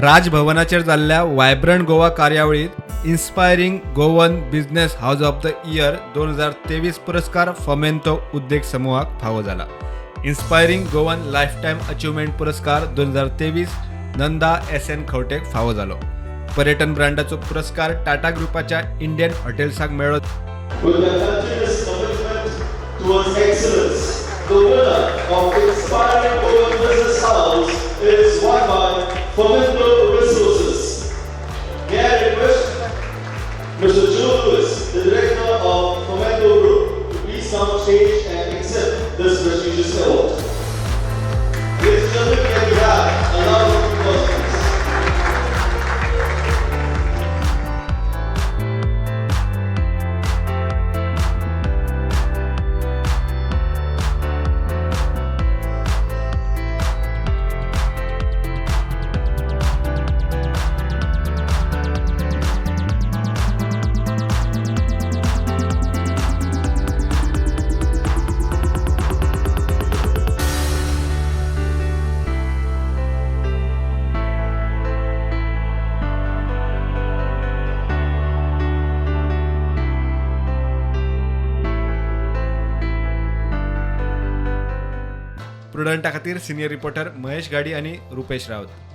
राजभवनाचेर जाल्ल्या वायब्रंट गोवा कार्यावळीत inspiring Goan business house of the year 2023 पुरस्कार फोमेंतो उद्देग समूहाक फावो जाला. इन्स्पायरिंग गोवन लायफटायम अचिव्हमेंट पुरस्कार 2023 नंदा SN खवटेक फावो जालो. पर्यटन ब्रँडाचो पुरस्कार टाटा ग्रुपाच्या इंडियन हॉटेल्साक मेळ्ळो. Towards excellence. The winner of Inspiring Govan Business House is won by Fomento Resources. May I request Mr. Joe Lewis, the director of Fomento Group, to please come on stage and accept this prestigious award. Ladies and gentlemen, can we have a round of applause, please? प्रुडंटा खातीर senior reporter Mahesh गाडी आणि रुपेश रावत.